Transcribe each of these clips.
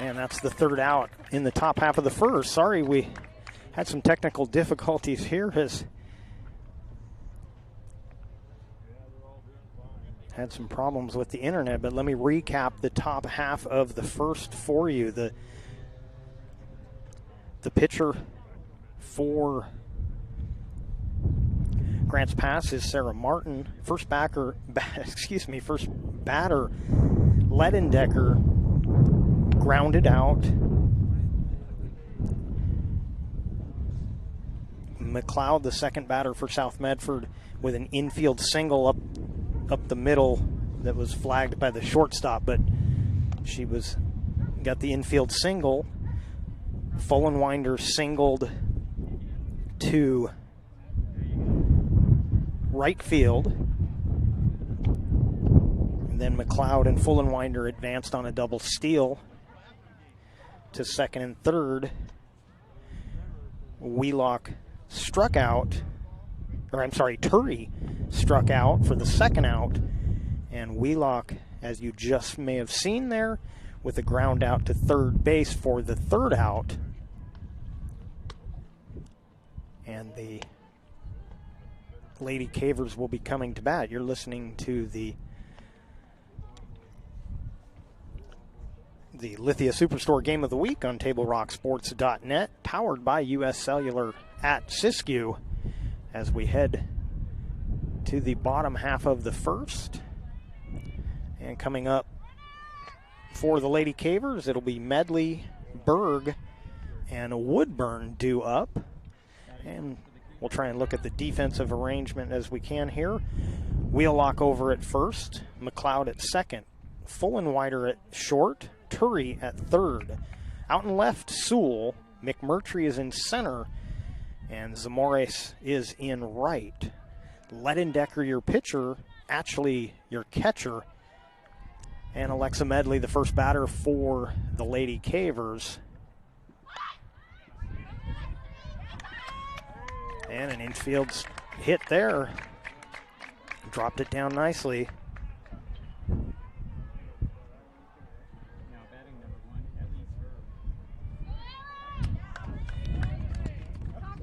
And that's the third out in the top half of the first. Sorry, we had some technical difficulties here. Had some problems with the internet, but let me recap the top half of the first for you. The pitcher for Grants Pass is Sarah Martin. First batter, Ledendecker, grounded out. McLeod, the second batter for South Medford, with an infield single up the middle that was flagged by the shortstop, but she got the infield single. Fullenwinder singled to right field, and then McLeod and Fullenwinder advanced on a double steal to second and third. Wheelock struck out, Turry struck out for the second out, and Wheelock, as you just may have seen there, with a ground out to third base for the third out. And the Lady Cavers will be coming to bat. You're listening to the Lithia Superstore Game of the Week on TableRockSports.net, powered by U.S. Cellular at Siskiyou, as we head to the bottom half of the first. And coming up for the Lady Cavers, it'll be Medley, Berg, and Woodburn due up. And we'll try and look at the defensive arrangement as we can here. Wheelock over at first, McLeod at second, Fullenwider at short, Turry at third. Out and left, Sewell. McMurtry is in center, and Zamores is in right. Ledendecker, your pitcher, actually your catcher, and Alexa Medley, the first batter for the Lady Cavers. And an infield hit there. Dropped it down nicely.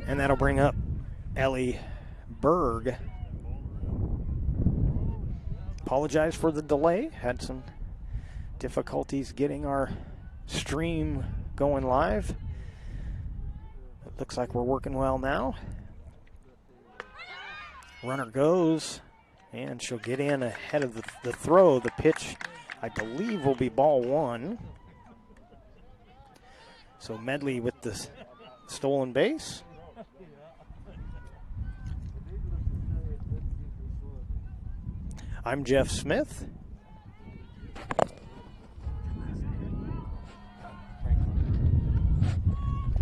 And that'll bring up Ellie Berg. Apologize for the delay. Had some difficulties getting our stream going live. It looks like we're working well now. Runner goes, and she'll get in ahead of the throw. The pitch, I believe, will be ball one. So Medley with the stolen base. I'm Jeff Smith.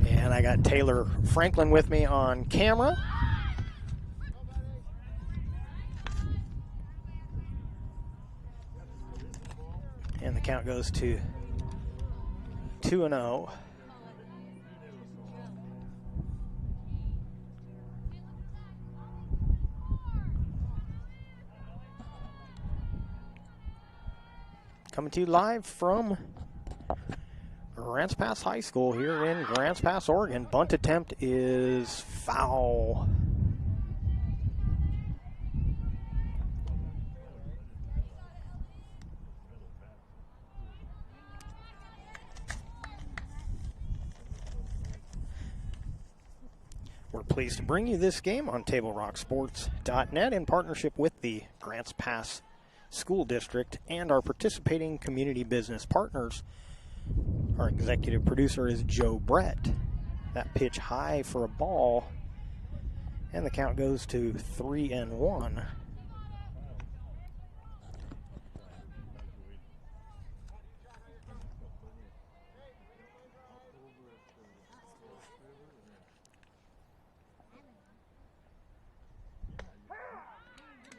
And I got Taylor Franklin with me on camera. And the count goes to 2-0. Coming to you live from Grants Pass High School here in Grants Pass, Oregon. Bunt attempt is foul. We're pleased to bring you this game on TableRockSports.net in partnership with the Grants Pass School District and our participating community business partners. Our executive producer is Joe Brett. That pitch high for a ball, and the count goes to 3-1.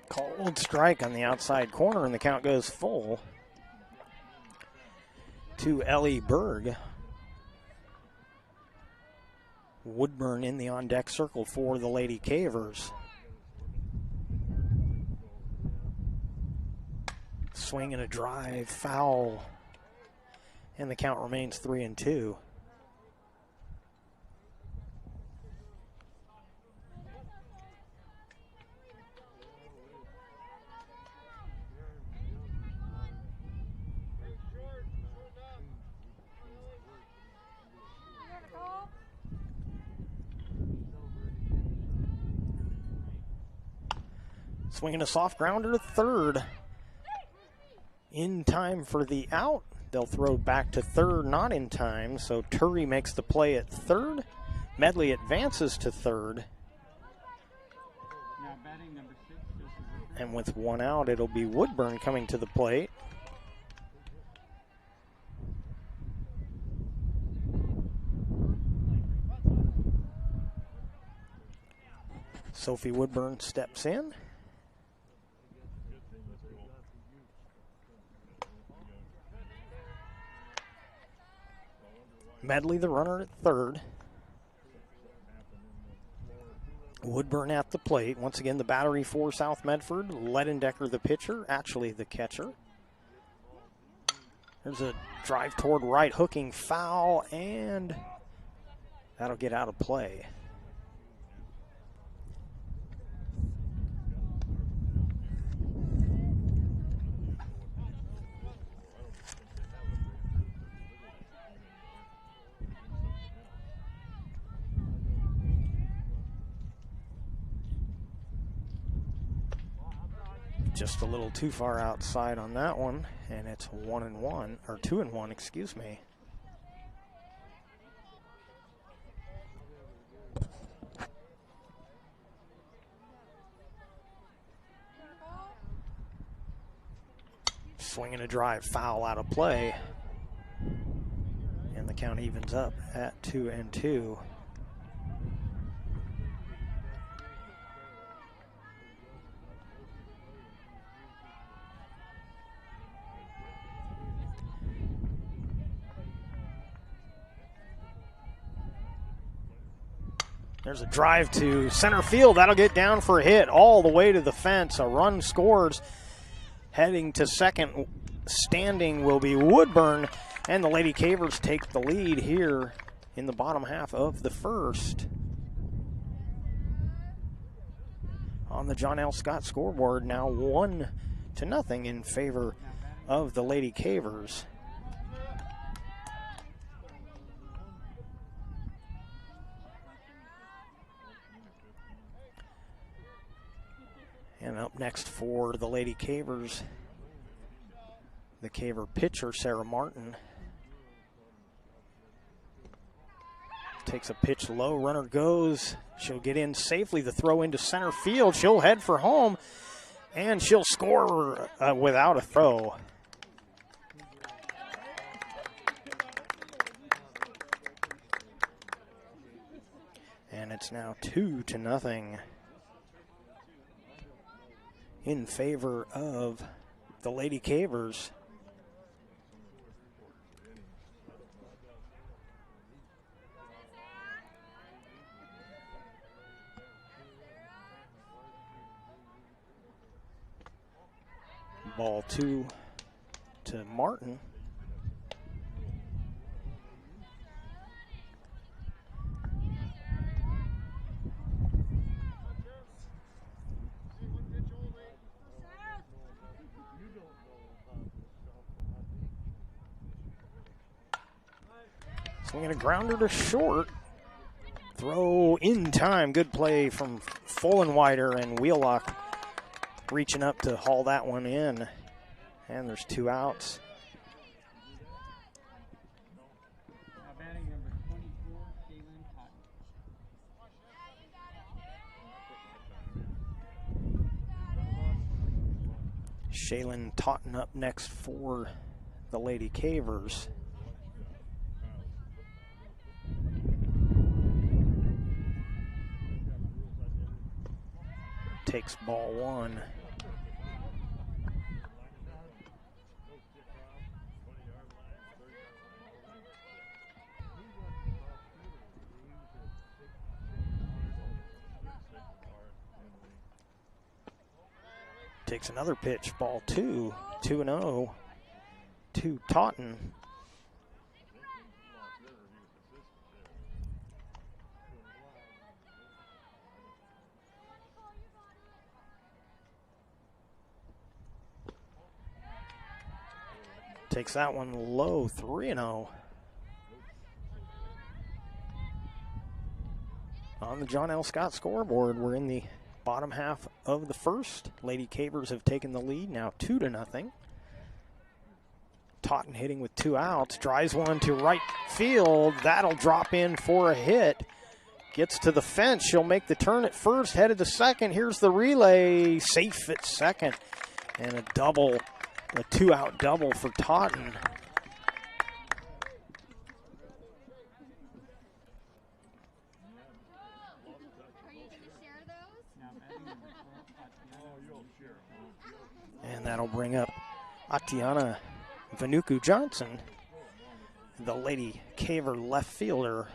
Cold strike on the outside corner, and the count goes full to Ellie Berg. Woodburn in the on-deck circle for the Lady Cavers. Swing and a drive, foul. And the count remains 3-2. Swinging a soft grounder to third. In time for the out. They'll throw back to third, not in time. So Turry makes the play at third. Medley advances to third. Now batting number 6. And with one out, it'll be Woodburn coming to the plate. Sophie Woodburn steps in. Medley, the runner at third. Woodburn at the plate. Once again, the battery for South Medford. Ledendecker, the pitcher, actually the catcher. There's a drive toward right, hooking foul, and that'll get out of play. Just a little too far outside on that one, and it's 1-1, or 2-1, excuse me. Swinging a drive, foul out of play, and the count evens up at 2-2. There's a drive to center field. That'll get down for a hit all the way to the fence. A run scores. Heading to second, standing will be Woodburn. And the Lady Cavers take the lead here in the bottom half of the first. On the John L. Scott scoreboard, now 1-0 in favor of the Lady Cavers. And up next for the Lady Cavers, the Caver pitcher, Sarah Martin. Takes a pitch low, runner goes. She'll get in safely, the throw into center field. She'll head for home, and she'll score without a throw. And it's now 2-0. In favor of the Lady Cavers. Ball 2 to Martin. Swinging a grounder to short. Throw in time. Good play from Fullenwider, and Wheelock reaching up to haul that one in. And there's 2 outs. Now batting number 24, Shaylin Shaylin Totten. Totten up next for the Lady Cavers. Takes ball 1. Takes another pitch, ball 2, 2-0 to Totten. Takes that one low, 3-0. On the John L. Scott scoreboard, we're in the bottom half of the first. Lady Cavers have taken the lead, now 2-0. Totten hitting with 2 outs, drives one to right field. That'll drop in for a hit. Gets to the fence. She'll make the turn at first, headed to second. Here's the relay, safe at second. And a double, a 2-out double for Totten. And that'll bring up Atiana Vanuku Johnson, the Lady Caver left fielder.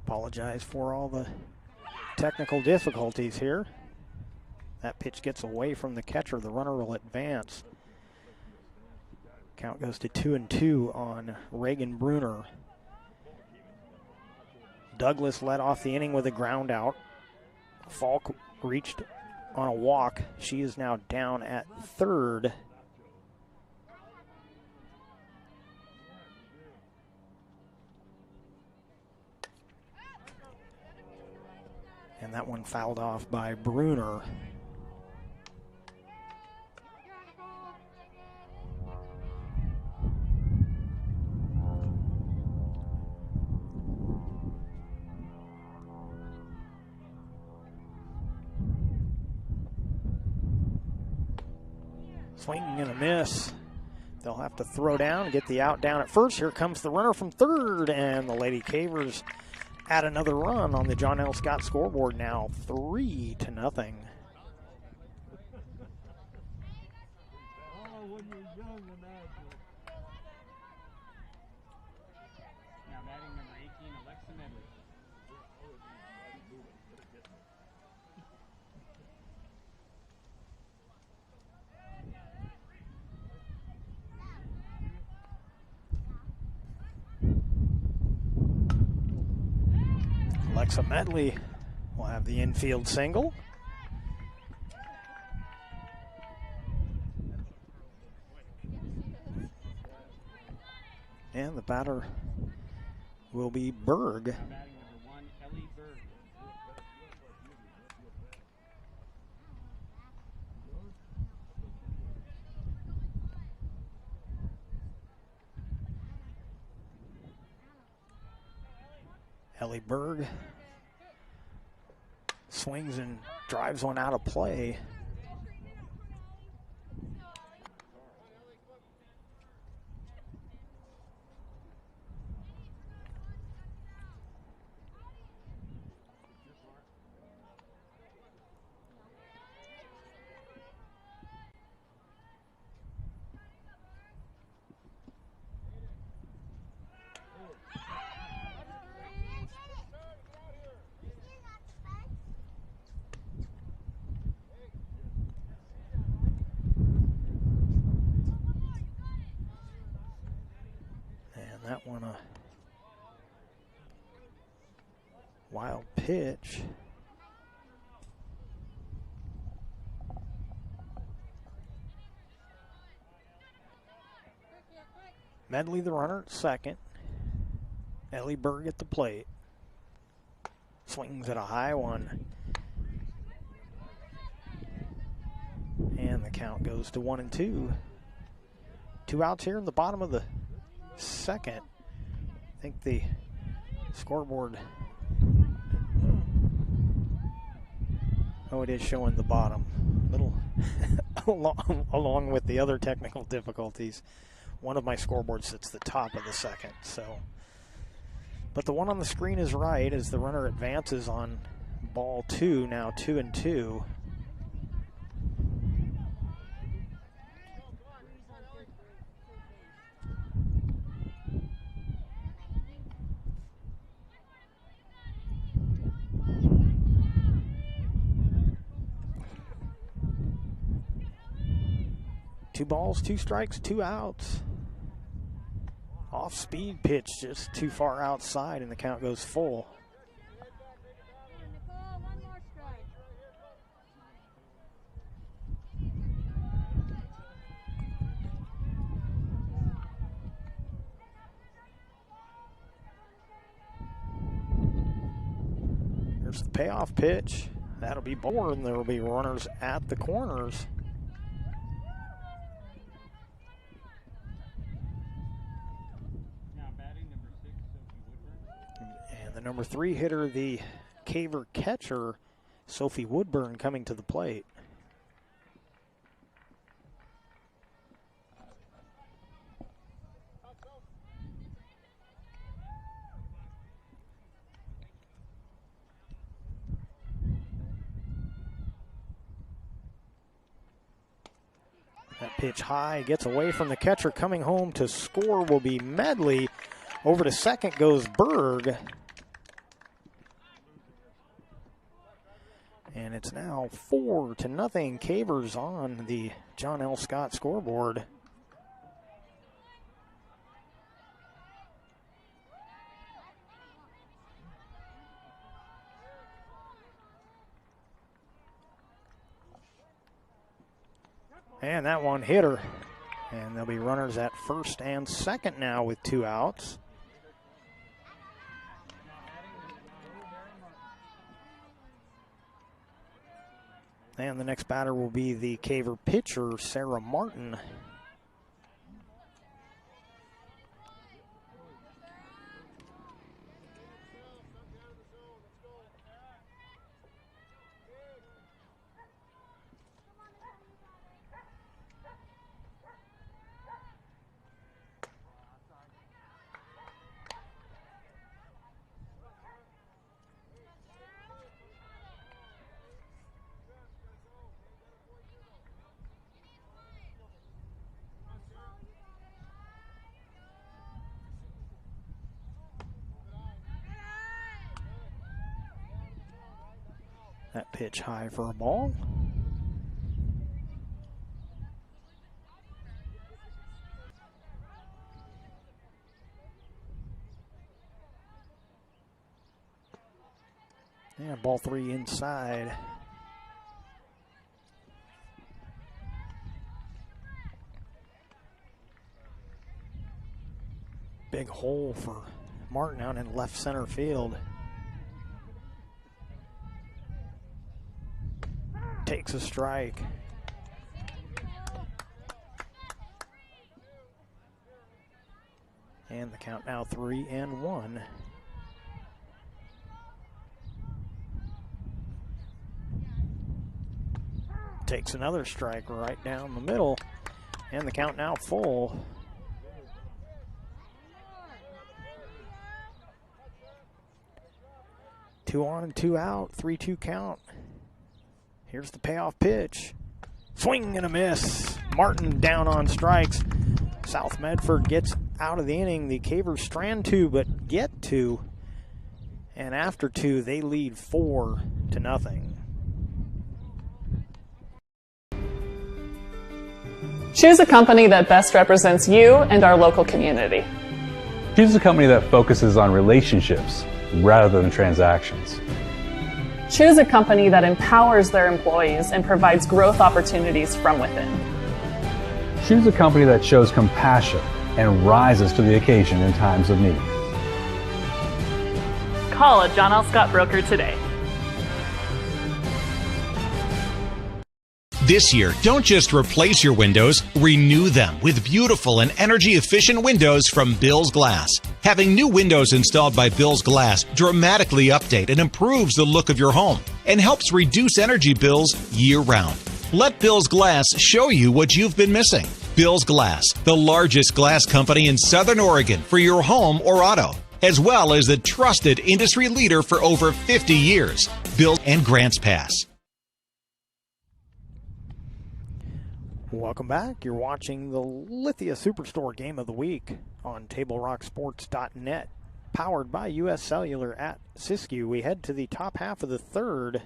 Apologize for all the technical difficulties here. That pitch gets away from the catcher. The runner will advance. Count goes to 2-2 on Reagan Bruner. Douglas led off the inning with a ground out. Falk reached on a walk. She is now down at third. And that one fouled off by Bruner. Swing and a miss. They'll have to throw down, get the out down at first. Here comes the runner from third, and the Lady Cavers add another run on the John L. Scott scoreboard now, 3-0. Now batting number 18, Alexa Medley. Alexa Medley will have the infield single. And the batter will be Berg. Now batting number 1, Ellie Berg. Ellie Berg swings and drives one out of play. That one a wild pitch. Medley the runner at second. Ellie Berg at the plate. Swings at a high one. And the count goes to 1-2. 2 outs here in the bottom of the second. I think the scoreboard, it is showing the bottom. Little along with the other technical difficulties. One of my scoreboards sits the top of the second. So, but the one on the screen is right as the runner advances on ball 2, now 2-2. Two balls, 2 strikes, 2 outs. Off-speed pitch just too far outside, and the count goes full. Here's the payoff pitch. That'll be born. There will be runners at the corners. The number 3 hitter, the Caver catcher, Sophie Woodburn, coming to the plate. That pitch high, gets away from the catcher. Coming home to score will be Medley. Over to second goes Berg. And it's now 4-0. Cavers on the John L. Scott scoreboard. And that one hit her. And there'll be runners at first and second now with 2 outs. And the next batter will be the Caver pitcher, Sarah Martin. That pitch high for a ball. Yeah, ball 3 inside. Big hole for Martin out in left center field. Takes a strike. And the count now 3-1. Takes another strike right down the middle. And the count now full. Two on and two out, 3-2 count. Here's the payoff pitch. Swing and a miss. Martin down on strikes. South Medford gets out of the inning. The Cavers strand 2 but get 2. And after 2, they lead 4-0. Choose a company that best represents you and our local community. Choose a company that focuses on relationships rather than transactions. Choose a company that empowers their employees and provides growth opportunities from within. Choose a company that shows compassion and rises to the occasion in times of need. Call a John L. Scott broker today. This year, don't just replace your windows, renew them with beautiful and energy-efficient windows from Bill's Glass. Having new windows installed by Bill's Glass dramatically update and improves the look of your home and helps reduce energy bills year-round. Let Bill's Glass show you what you've been missing. Bill's Glass, the largest glass company in Southern Oregon for your home or auto, as well as the trusted industry leader for over 50 years. Bill and Grants Pass. Welcome back. You're watching the Lithia Superstore Game of the Week on TableRockSports.net, powered by U.S. Cellular at Siskiyou. We head to the top half of the third.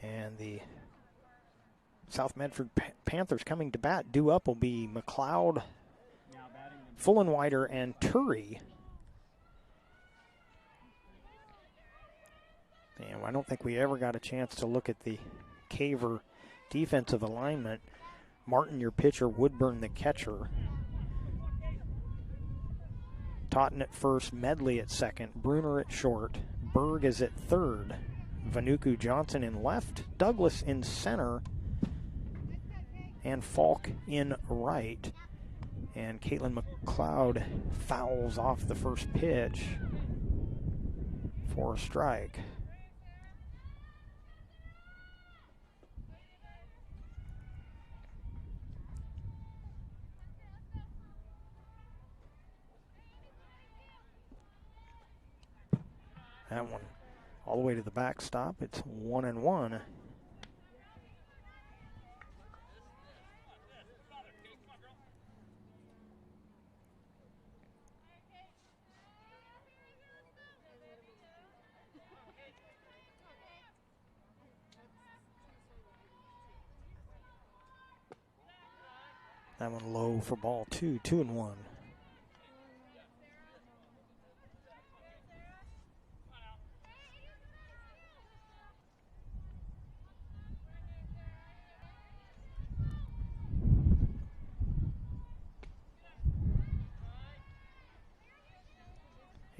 And the South Medford Panthers coming to bat. Due up will be McLeod, Fullenwider, and Turry. And I don't think we ever got a chance to look at the Caver defensive alignment. Martin, your pitcher, Woodburn, the catcher. Totten at first, Medley at second, Bruner at short, Berg is at third, Vanuku Johnson in left, Douglas in center, and Falk in right. And Caitlin McLeod fouls off the first pitch for a strike. That one all the way to the backstop. It's 1-1. That one low for ball 2, 2-1.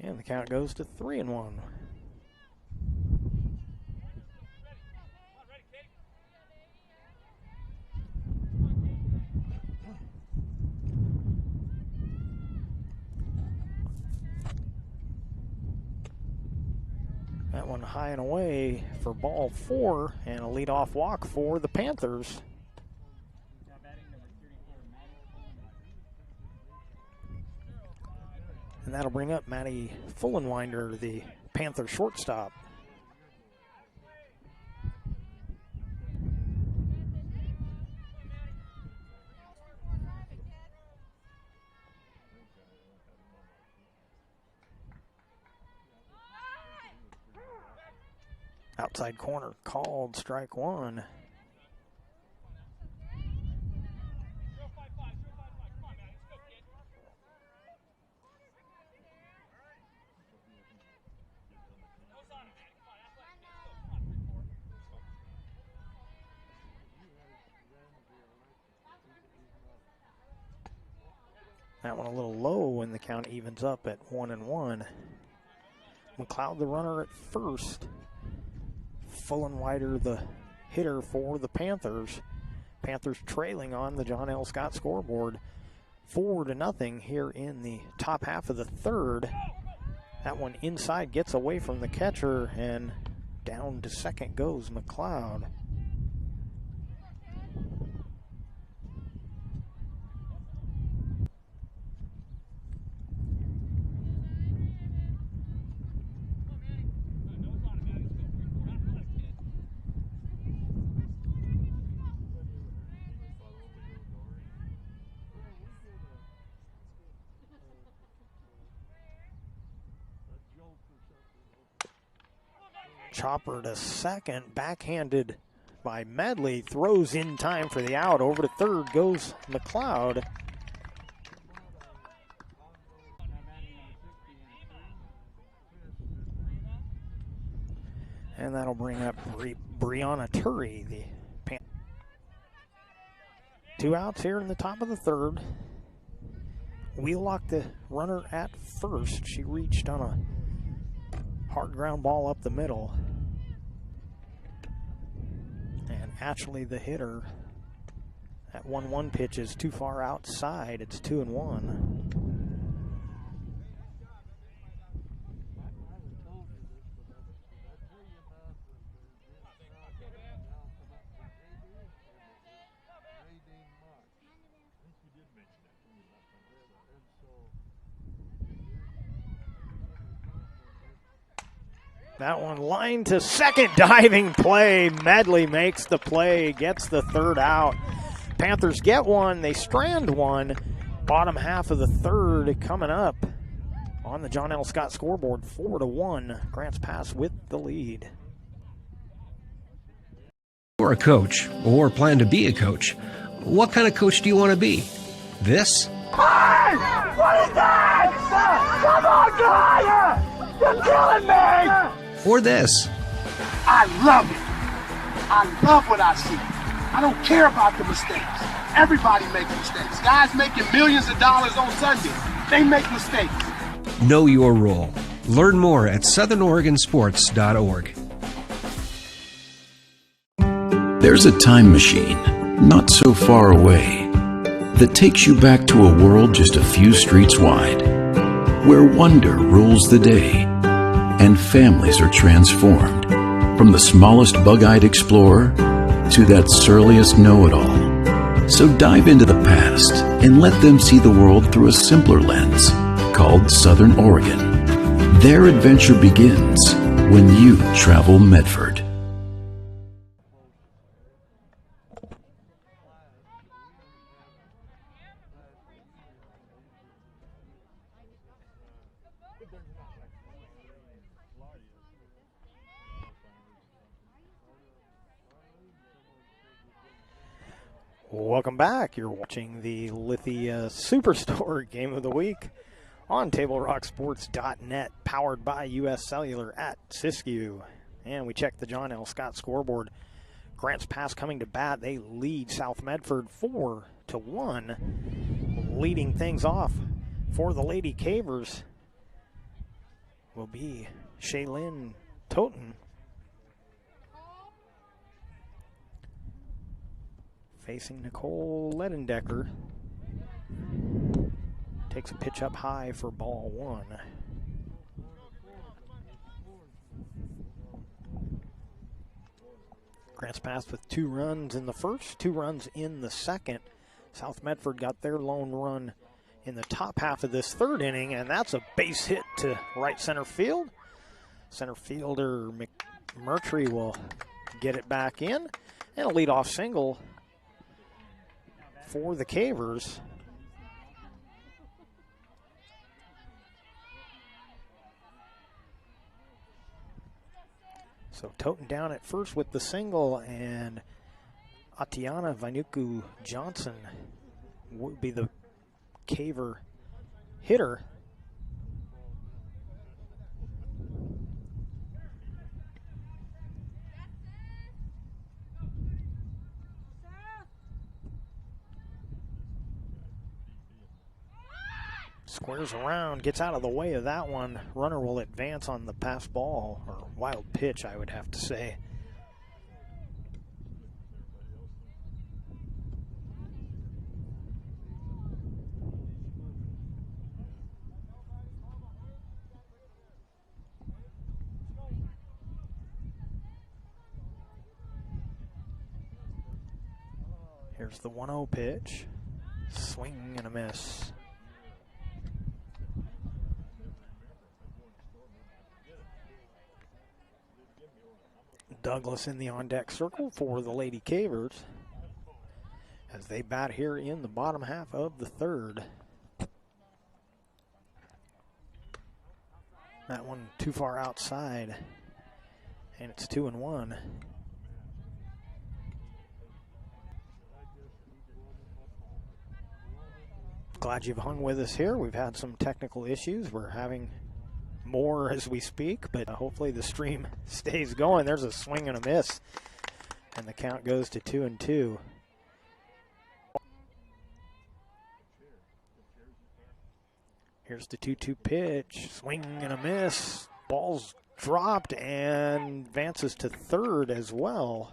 And the count goes to 3-1. That one high and away for ball 4, and a leadoff walk for the Panthers. And that'll bring up Maddie Fullenwinder, the Panther shortstop. Outside corner called, strike one. That one a little low when the count evens up at 1-1. McLeod, the runner at first. Fullenwider, the hitter for the Panthers. Panthers trailing on the John L. Scott scoreboard 4-0 here in the top half of the third. That one inside gets away from the catcher, and down to second goes McLeod. Chopper to second, backhanded by Medley, throws in time for the out. Over to third goes McLeod. And that'll bring up Brianna Turry, the two outs here in the top of the third. Wheelock, the runner at first. She reached on a hard ground ball up the middle. And Ashley, the hitter, that 1-1 pitch is too far outside. It's 2-1. That one lined to second, diving play. Medley makes the play, gets the third out. Panthers get one, they strand one. Bottom half of the third coming up on the John L. Scott scoreboard, 4-1. Grants Pass with the lead. You're a coach or plan to be a coach. What kind of coach do you want to be? This? Hey! What is that? Come on, go higher! You're killing me! Or this? I love it. I love what I see. I don't care about the mistakes. Everybody makes mistakes. Guys making millions of dollars on Sunday, they make mistakes. Know your role. Learn more at southernoregonsports.org. There's a time machine, not so far away, that takes you back to a world just a few streets wide, where wonder rules the day and families are transformed, from the smallest bug-eyed explorer to that surliest know-it-all. So dive into the past and let them see the world through a simpler lens called Southern Oregon. Their adventure begins when you travel Medford. Welcome back. You're watching the Lithia Superstore Game of the Week on TableRockSports.net, powered by U.S. Cellular at Siskiyou. And we check the John L. Scott scoreboard. Grants Pass coming to bat. They lead South Medford 4-1. Leading things off for the Lady Cavers will be Shaylin Toten. Facing Nicole Ledendecker. Takes a pitch up high for ball one. Grants Pass with 2 runs in the first, 2 runs in the second. South Medford got their lone run in the top half of this third inning, and that's a base hit to right center field. Center fielder McMurtry will get it back in, and a leadoff single for the Cavers. So Toten down at first with the single, and Atiana Vainuku Johnson would be the Caver hitter. Squares around, gets out of the way of that one. Runner will advance on the pass ball, or wild pitch, I would have to say. Here's the 1-0 pitch. Swing and a miss. Douglas in the on-deck circle for the Lady Cavers as they bat here in the bottom half of the third. That one too far outside, and it's 2-1. Glad you've hung with us here. We've had some technical issues. We're having more as we speak, but hopefully the stream stays going. There's a swing and a miss, and the count goes to 2-2. Here's the 2-2 pitch. Swing and a miss. Ball's dropped and advances to third as well.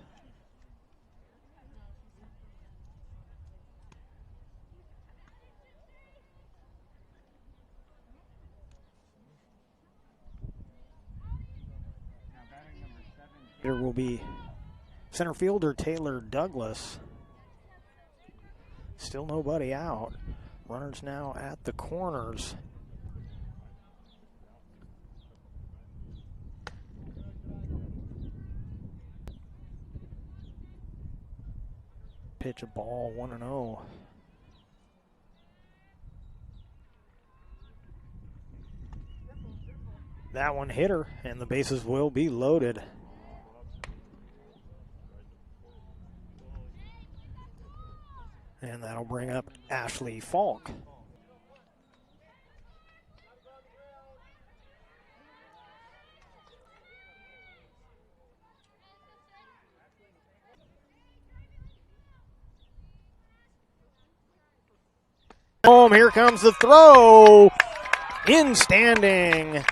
There will be center fielder Taylor Douglas. Still nobody out. Runners now at the corners. Pitch a ball, 1-0. That one hit her, and the bases will be loaded. And that'll bring up Ashley Falk. Home, here comes the throw. In standing.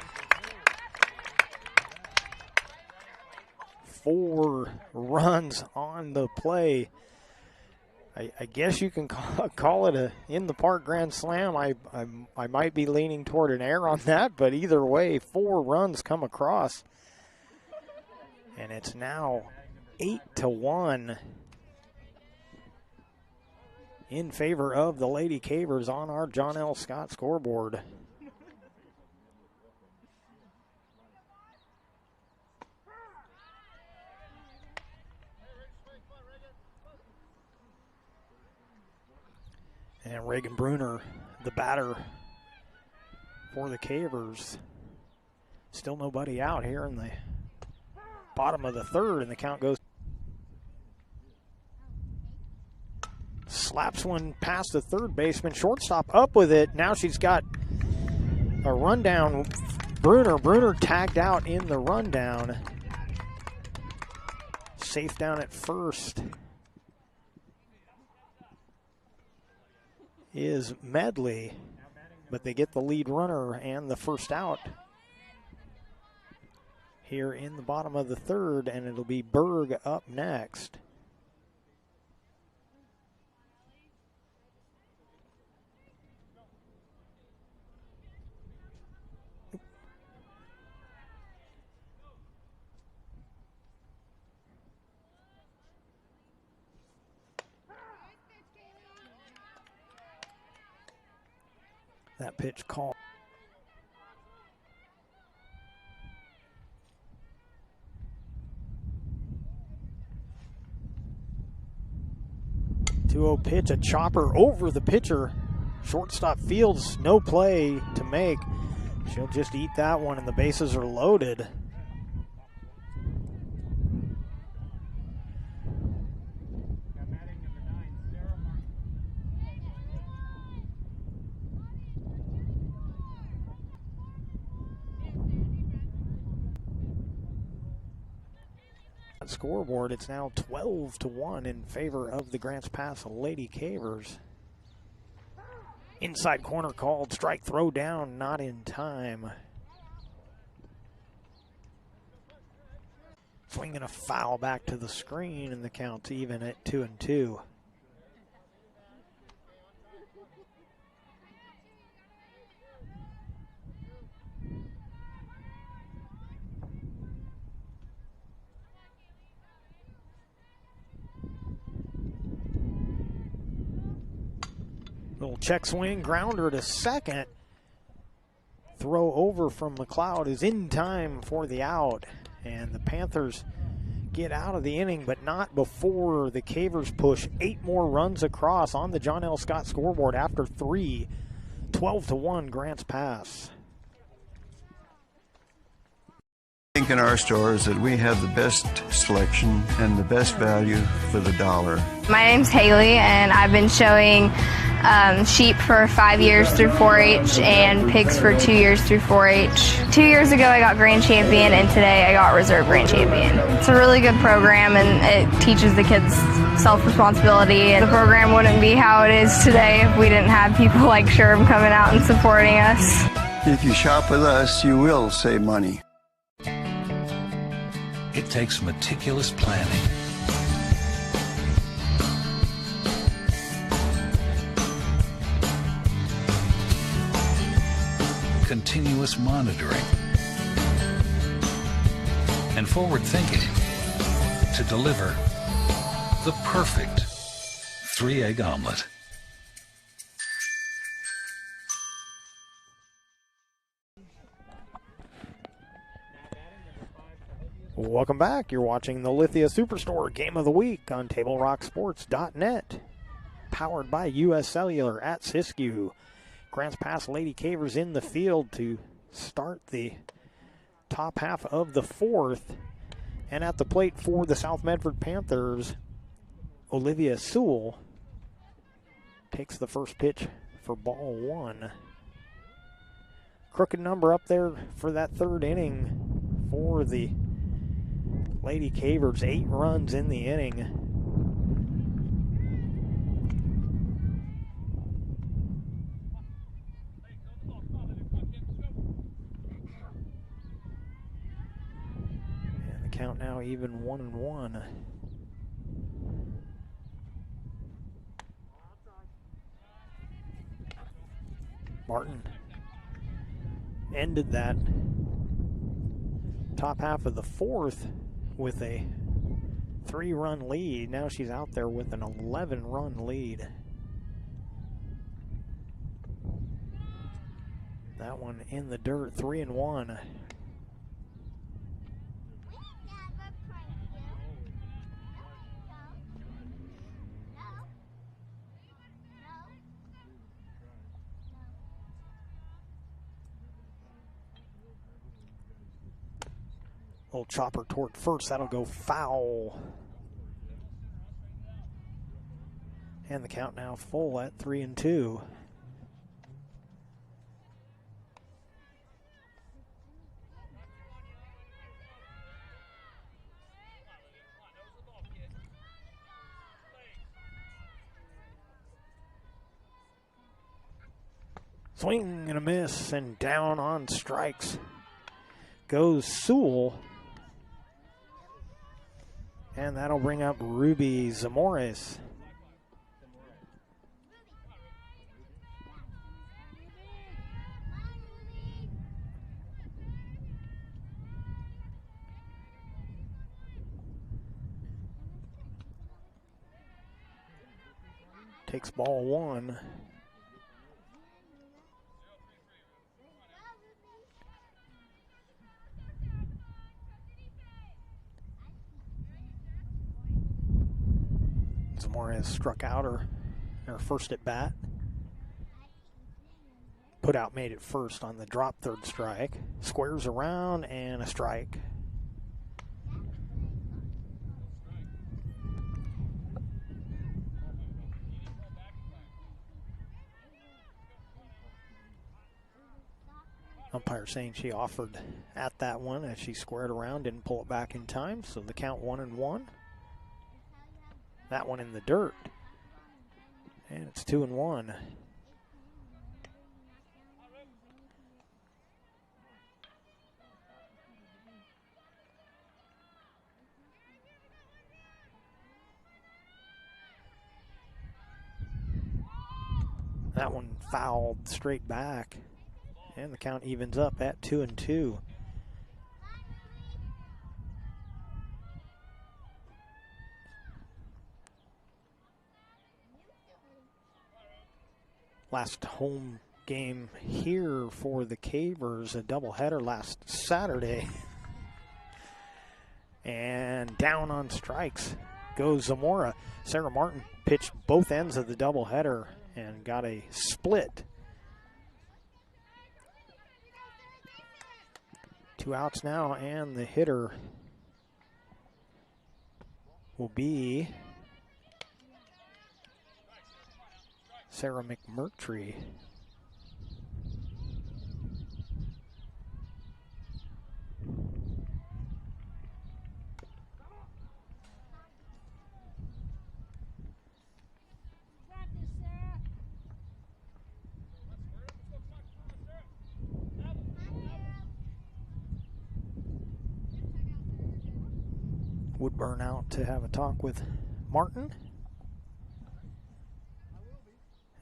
4 runs on the play. I guess you can call it a in-the-park grand slam. I might be leaning toward an error on that, but either way, 4 runs come across. And it's now 8-1 in favor of the Lady Cavers on our John L. Scott scoreboard. And Reagan Bruner, the batter for the Cavers. Still nobody out here in the bottom of the third, and the count goes. Slaps one past the third baseman. Shortstop up with it. Now she's got a rundown. Bruner tagged out in the rundown. Safe down at first is Medley, but they get the lead runner and the first out here in the bottom of the third, and it'll be Berg up next. That pitch call. .20 pitch, a chopper over the pitcher. Shortstop fields, no play to make. She'll just eat that one, and the bases are loaded. Scott scoreboard. It's now 12-1 in favor of the Grants Pass Lady Cavers. Inside corner called, strike throw down, not in time. Swinging a foul back to the screen, and the count's even at 2-2. Little check swing, grounder to second. Throw over from McLeod is in time for the out. And the Panthers get out of the inning, but not before the Cavers push 8 more runs across on the John L. Scott scoreboard after 3. 12-1 Grants Pass. I think in our stores that we have the best selection and the best value for the dollar. My name's Haley, and I've been showing sheep for 5 years through 4-H and pigs for 2 years through 4-H. 2 years ago I got grand champion, and today I got reserve grand champion. It's a really good program, and it teaches the kids self-responsibility. And the program wouldn't be how it is today if we didn't have people like Sherm coming out and supporting us. If you shop with us, you will save money. It takes meticulous planning, continuous monitoring, and forward thinking to deliver the perfect 3-egg omelet. Welcome back. You're watching the Lithia Superstore Game of the Week on TableRockSports.net. Powered by U.S. Cellular at Siskiyou. Grants Pass Lady Cavers in the field to start the top half of the 4th. And at the plate for the South Medford Panthers, Olivia Sewell takes the first pitch for ball 1. Crooked number up there for that 3rd inning for the Lady Cavers, 8 runs in the inning. And the count now even 1-1. Martin ended that top half of the 4th with a 3-run lead. Now she's out there with an 11-run lead. That one in the dirt, 3-1. Little chopper toward first, that'll go foul. And the count now full at 3-2. Swing and a miss, and down on strikes goes Sewell. And that'll bring up Ruby Zamores. Takes ball 1. Zamora struck out her first at bat. Put out made it first on the drop 3rd strike. Squares around and a strike. Umpire saying she offered at that one as she squared around, didn't pull it back in time, so the count 1-1. That one in the dirt. And it's 2-1. That one fouled straight back. And the count evens up at 2-2. Last home game here for the Cavers, a doubleheader last Saturday. And down on strikes goes Zamora. Sarah Martin pitched both ends of the doubleheader and got a split. 2 outs now, and the hitter will be Sarah McMurtry. Woodburn out to have a talk with Martin.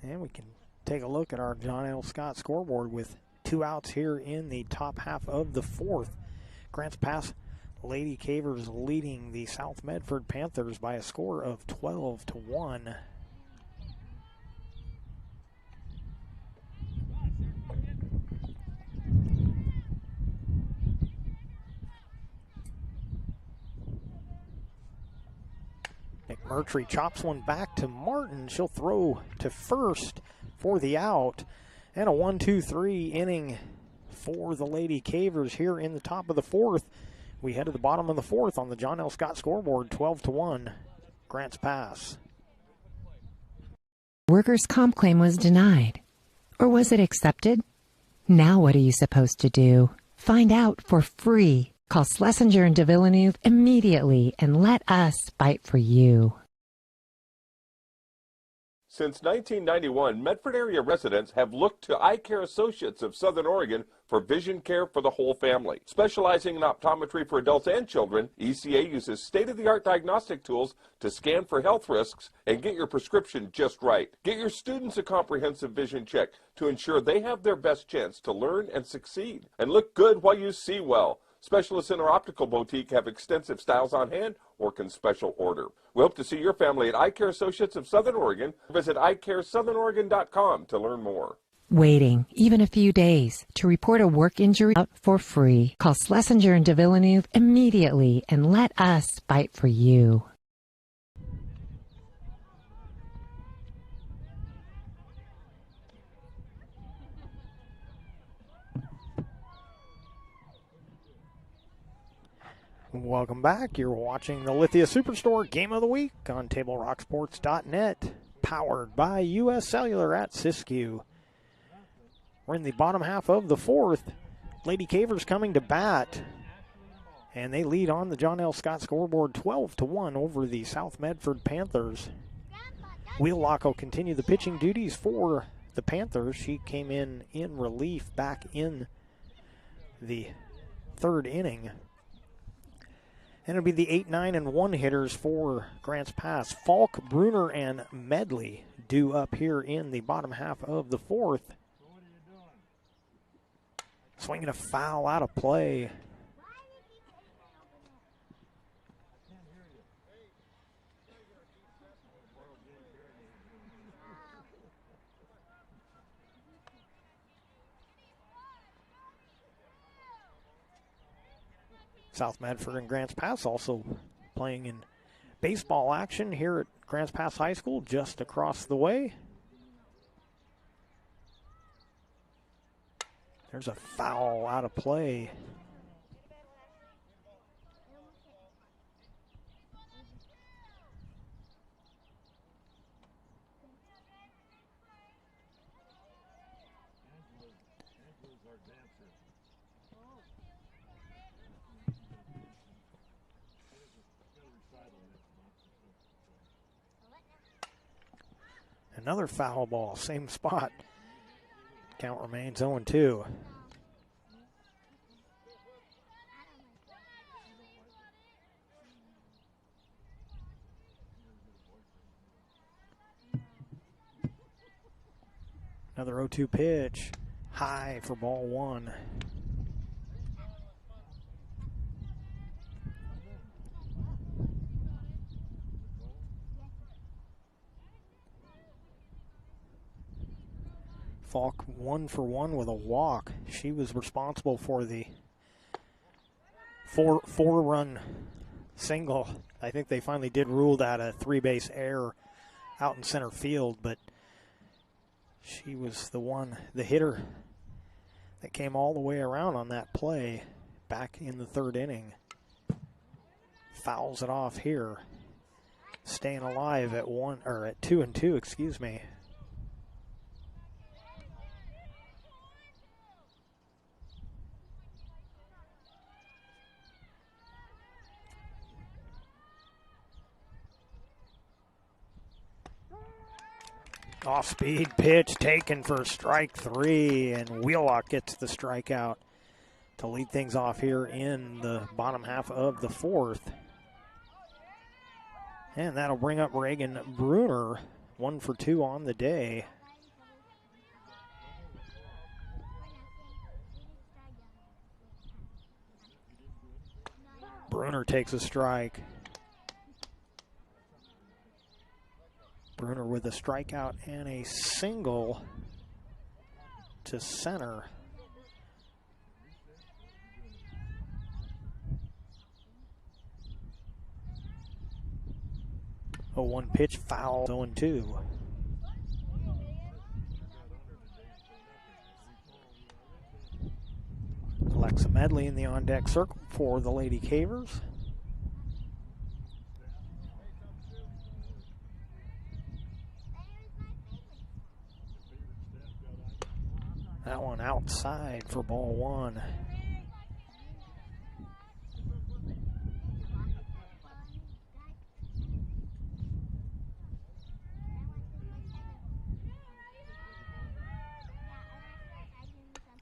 And we can take a look at our John L. Scott scoreboard with 2 outs here in the top half of the 4th. Grants Pass Lady Cavers leading the South Medford Panthers by a score of 12-1. McMurtry chops one back to Martin. She'll throw to first for the out. And a 1-2-3 inning for the Lady Cavers here in the top of the 4th. We head to the bottom of the 4th on the John L. Scott scoreboard, 12-1, Grants Pass. Workers' comp claim was denied. Or was it accepted? Now what are you supposed to do? Find out for free. Call Schlesinger and de Villeneuve immediately and let us fight for you. Since 1991, Medford area residents have looked to Eye Care Associates of Southern Oregon for vision care for the whole family. Specializing in optometry for adults and children, ECA uses state-of-the-art diagnostic tools to scan for health risks and get your prescription just right. Get your students a comprehensive vision check to ensure they have their best chance to learn and succeed. And look good while you see well. Specialists in our optical boutique have extensive styles on hand or can special order. We hope to see your family at Eye Care Associates of Southern Oregon. Visit eyecaresouthern.oregon.com to learn more. Waiting even a few days to report a work injury out for free. Call Schlesinger and de Villeneuve immediately and let us fight for you. Welcome back. You're watching the Lithia Superstore Game of the Week on TableRockSports.net, powered by U.S. Cellular at Siskiyou. We're in the bottom half of the 4th. Lady Cavers coming to bat, and they lead on the John L. Scott scoreboard 12-1 over the South Medford Panthers. Wheelock will continue the pitching duties for the Panthers. She came in relief back in the 3rd inning. And it'll be the 8, 9, and 1 hitters for Grants Pass. Falk, Bruner, and Medley due up here in the bottom half of the 4th. Swinging a foul out of play. South Medford and Grants Pass also playing in baseball action here at Grants Pass High School just across the way. There's a foul out of play. Another foul ball, same spot. Count remains 0-2. Another 0-2 pitch. High for ball one. Falk 1 for 1 with a walk. She was responsible for the four-run single. I think they finally did rule that a three-base error out in center field, but she was the hitter that came all the way around on that play back in the third inning. Fouls it off here. Staying alive at 2-2, excuse me. Off-speed pitch taken for strike three, and Wheelock gets the strikeout to lead things off here in the bottom half of the fourth. And that'll bring up Reagan Bruner, 1 for 2 on the day. Bruner takes a strike. Bruner with a strikeout and a single to center. A 1 pitch foul, 0-2. Alexa Medley in the on-deck circle for the Lady Cavers. That one outside for ball one.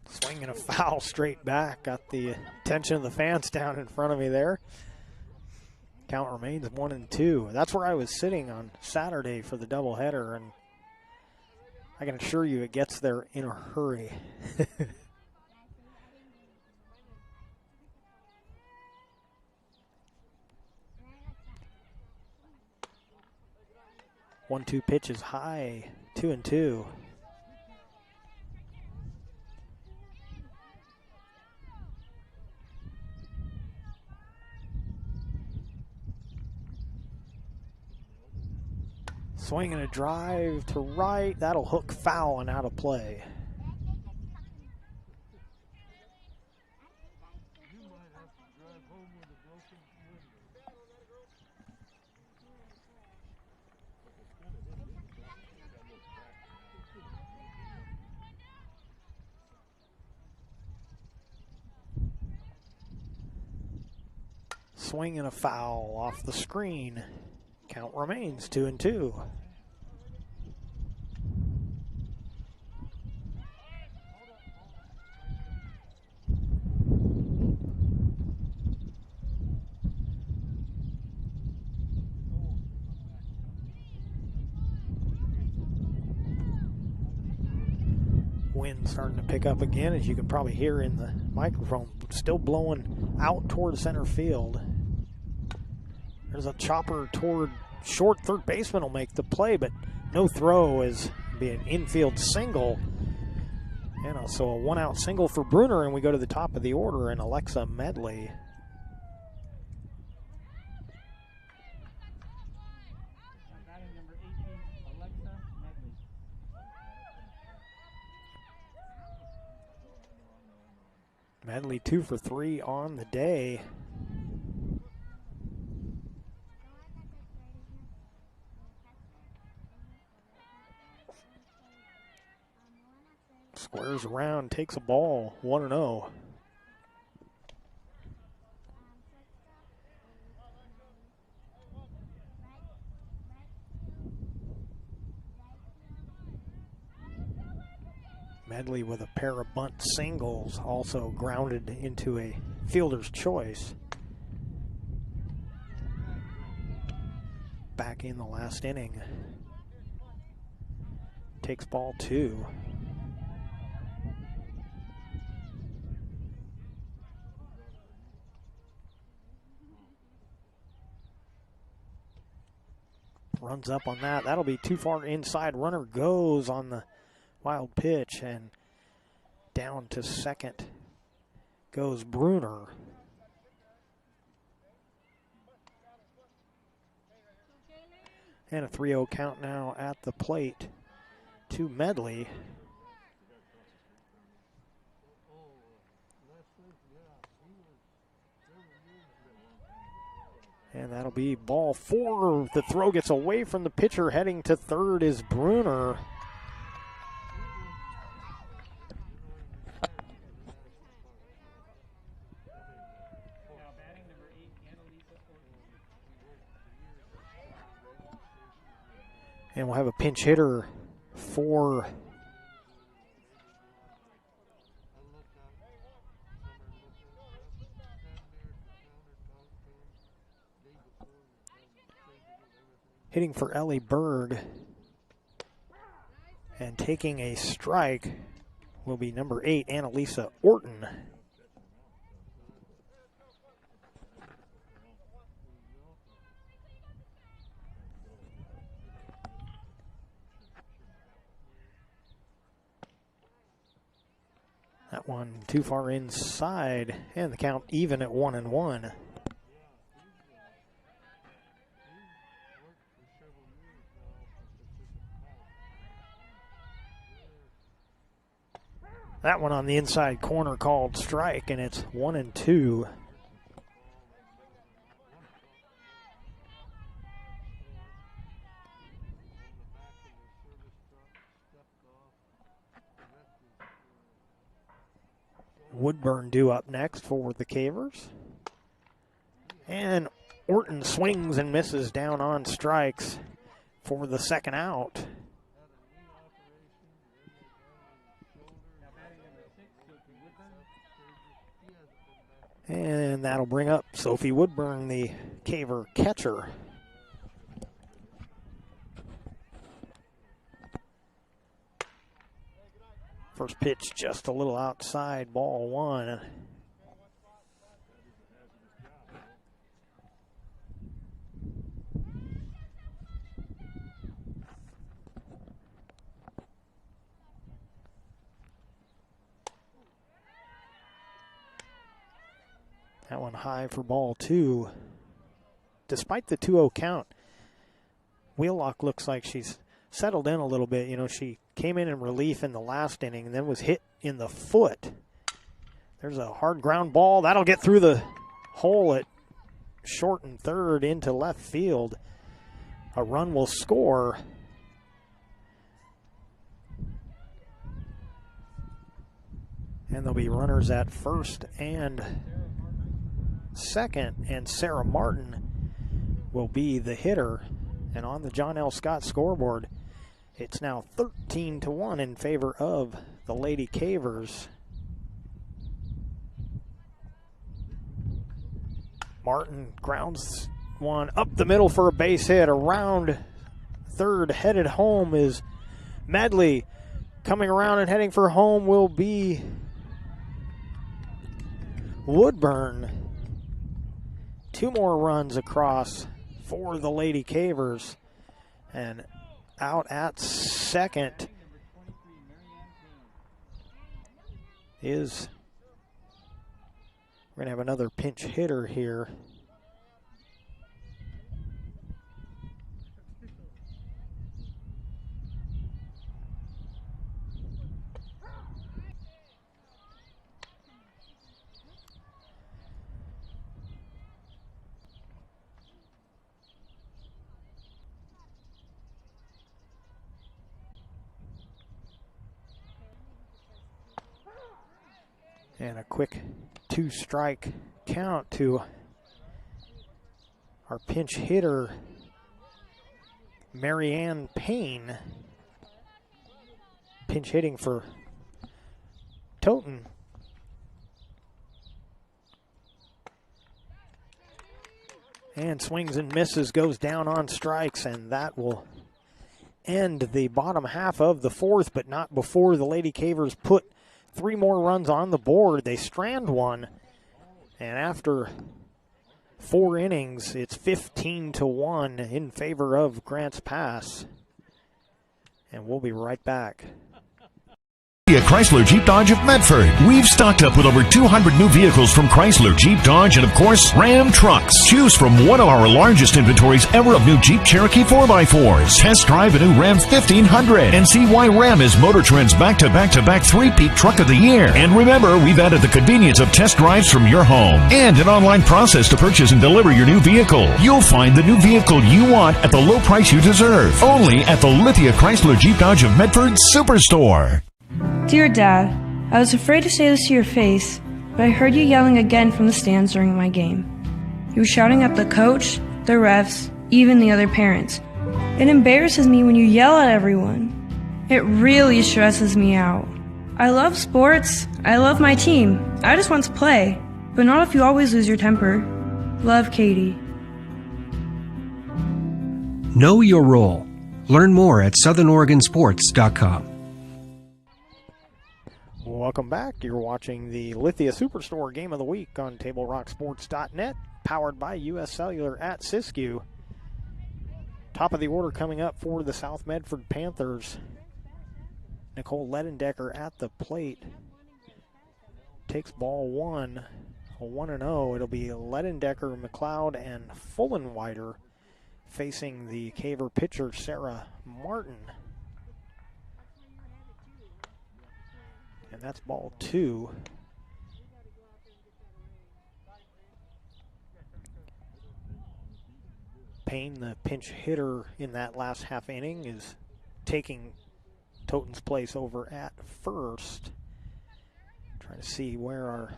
Swinging a foul straight back. Got the attention of the fans down in front of me there. Count remains 1-2. That's where I was sitting on Saturday for the doubleheader, and I can assure you it gets there in a hurry. 1-2 pitch is high, 2-2. Swinging a drive to right. That'll hook foul and out of play. Swing and a foul off the screen. Count remains 2-2. Wind starting to pick up again, as you can probably hear in the microphone. Still blowing out toward center field. There's a chopper toward short. Third baseman will make the play, but no throw, as be an infield single. And also a one-out single for Bruner, and we go to the top of the order, and Alexa Medley. Batting number 18, Alexa Medley. Medley 2 for 3 on the day. Squares around, takes a ball, 1-0. Medley with a pair of bunt singles, also grounded into a fielder's choice. Back in the last inning. Takes ball 2. Runs up on that. That'll be too far inside. Runner goes on the wild pitch, and down to second goes Bruner. And a 3-0 count now at the plate to Medley. And that'll be ball 4. The throw gets away from the pitcher. Heading to third is Bruner. And we'll have a pinch hitter for hitting for Ellie Berg, and taking a strike will be number 8, Annalisa Orton. That one too far inside, and the count even at 1-1. That one on the inside corner called strike, and it's 1-2. Woodburn due up next for the Cavers. And Orton swings and misses down on strikes for the second out. And that'll bring up Sophie Woodburn, the Caver catcher. First pitch just a little outside, ball 1. That one high for ball 2. Despite the 2-0 count, Wheelock looks like she's settled in a little bit. You know, she came in relief in the last inning and then was hit in the foot. There's a hard ground ball. That'll get through the hole at short and third into left field. A run will score. And there'll be runners at first and second, and Sarah Martin will be the hitter. And on the John L. Scott scoreboard, it's now 13-1 in favor of the Lady Cavers. Martin grounds one up the middle for a base hit. Around third, headed home is Medley. Coming around and heading for home will be Woodburn. 2 more runs across for the Lady Cavers. And out at second is, we're going to have another pinch hitter here. And a quick 2-strike count to our pinch hitter, Marianne Payne. Pinch hitting for Toten. And swings and misses, goes down on strikes, and that will end the bottom half of the fourth, but not before the Lady Cavers put 3 more runs on the board. They strand one, and after 4 innings, it's 15-1 in favor of Grants Pass. And we'll be right back. Chrysler Jeep Dodge of Medford. We've stocked up with over 200 new vehicles from Chrysler, Jeep, Dodge, and of course, Ram trucks. Choose from one of our largest inventories ever of new Jeep Cherokee 4x4s. Test drive a new Ram 1500 and see why Ram is Motor Trend's back-to-back-to-back 3-peat truck of the year. And remember, we've added the convenience of test drives from your home and an online process to purchase and deliver your new vehicle. You'll find the new vehicle you want at the low price you deserve. Only at the Lithia Chrysler Jeep Dodge of Medford Superstore. Dear Dad, I was afraid to say this to your face, but I heard you yelling again from the stands during my game. You were shouting at the coach, the refs, even the other parents. It embarrasses me when you yell at everyone. It really stresses me out. I love sports, I love my team, I just want to play, but not if you always lose your temper. Love, Katie. Know your role. Learn more at southernoregonsports.com. Welcome back. You're watching the Lithia Superstore Game of the Week on TableRockSports.net, powered by U.S. Cellular at Siskiyou. Top of the order coming up for the South Medford Panthers. Nicole Ledendecker at the plate. Takes ball 1, a 1-0. It'll be Ledendecker, McLeod, and Fullenwider facing the Caver pitcher, Sarah Martin. And that's ball 2. Payne, the pinch hitter in that last half inning, is taking Toten's place over at first. Trying to see where our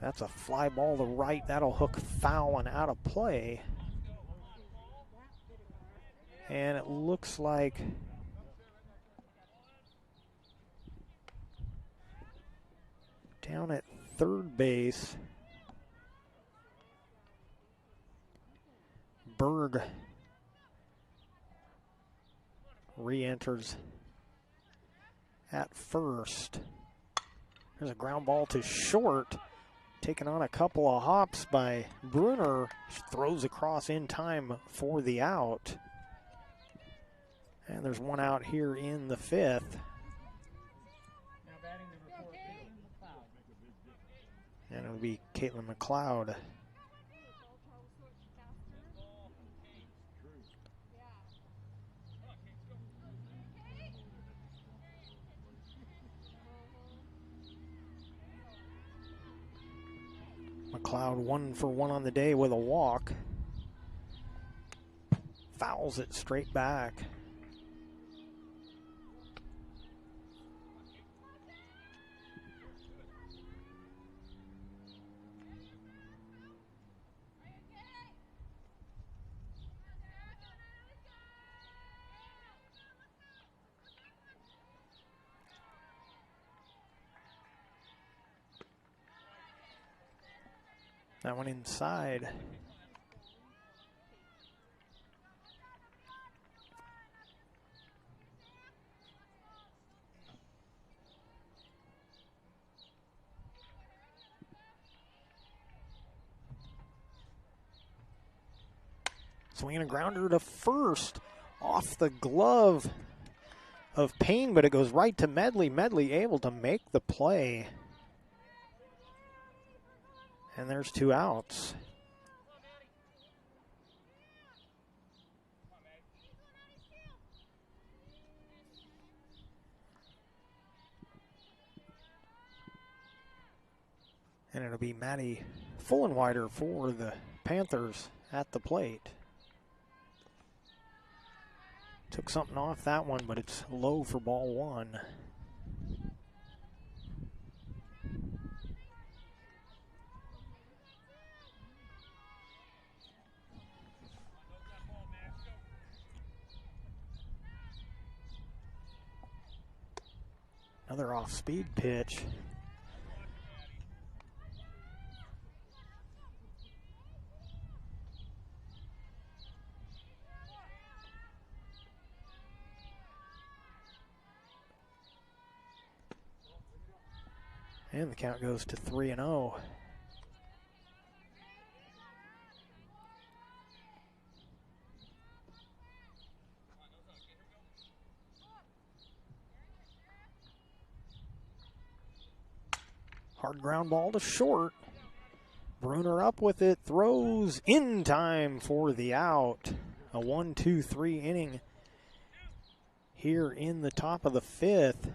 that's a fly ball to right. That'll hook foul and out of play. And it looks like down at third base, Berg re-enters at first. There's a ground ball to short, taking on a couple of hops by Bruner. Throws across in time for the out. And there's one out here in the 5th. And it'll be Caitlin McLeod. McLeod 1 for 1 on the day with a walk. Fouls it straight back. That one inside. Swinging a grounder to first off the glove of Payne, but it goes right to Medley. Medley able to make the play. And there's 2 outs. And it'll be Maddie Fullenwider for the Panthers at the plate. Took something off that one, but it's low for ball 1. Another off-speed pitch. And the count goes to 3-0. Hard ground ball to short. Bruner up with it, throws in time for the out. A 1-2-3 inning here in the top of the fifth.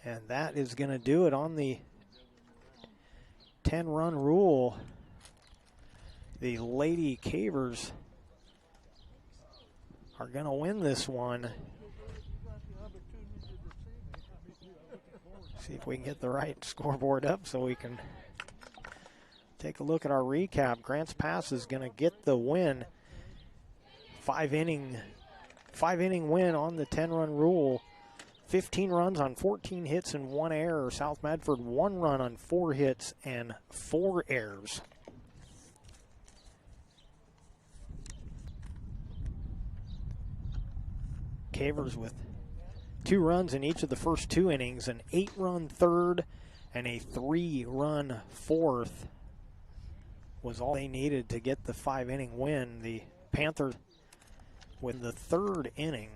And that is going to do it on the 10-run rule. The Lady Cavers are going to win this one. See if we can get the right scoreboard up so we can take a look at our recap. Grants Pass is going to get the win. Five inning win on the 10-run rule. 15 runs on 14 hits and 1 error. South Medford 1 run on 4 hits and 4 errors. Cavers with 2 runs in each of the first 2 innings, an 8-run third and a 3-run fourth was all they needed to get the 5-inning win. The Panthers win the 3rd inning.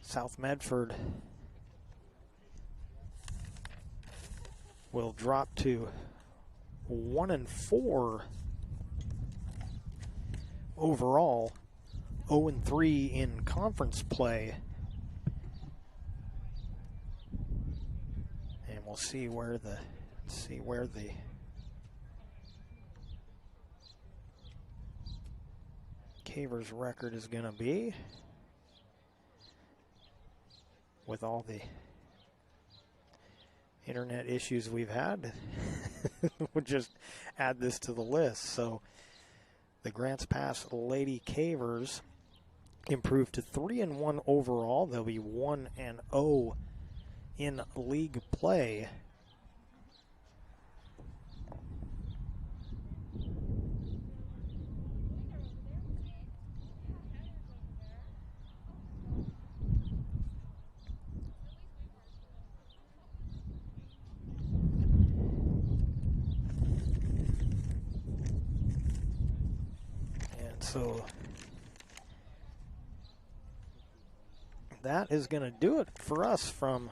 South Medford will drop to 1-4 overall, 0-3 in conference play. And we'll see where the Cavers record is going to be with all the internet issues we've had. We'll just add this to the list. So the Grants Pass Lady Cavers improved to 3-1 overall. They'll be 1-0 in league play. So that is going to do it for us from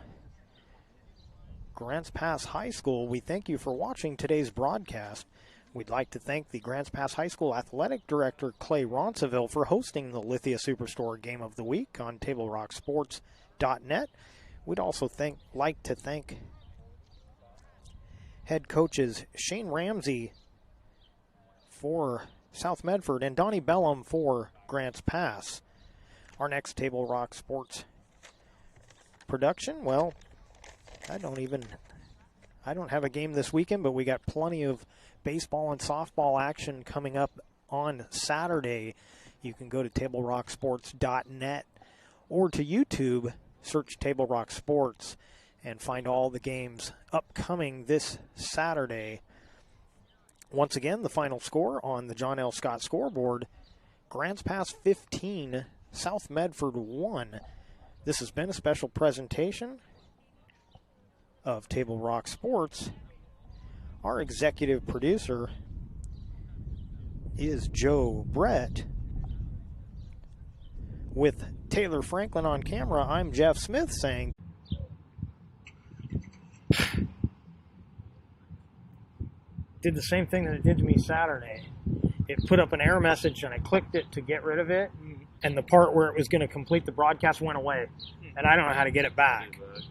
Grants Pass High School. We thank you for watching today's broadcast. We'd like to thank the Grants Pass High School Athletic Director Clay Ronceville for hosting the Lithia Superstore Game of the Week on TableRockSports.net. We'd also like to thank head coaches Shane Ramsey for South Medford and Donnie Bellum for Grants Pass. Our next Table Rock Sports production, well, I don't have a game this weekend, but we got plenty of baseball and softball action coming up on Saturday. You can go to TableRockSports.net or to YouTube, search Table Rock Sports, and find all the games upcoming this Saturday. Once again, the final score on the John L. Scott scoreboard, Grants Pass 15, South Medford 1. This has been a special presentation of Table Rock Sports. Our executive producer is Joe Brett. With Taylor Franklin on camera, I'm Jeff Smith saying, did the same thing that it did to me Saturday. It put up an error message and I clicked it to get rid of it, and the part where it was going to complete the broadcast went away, and I don't know how to get it back.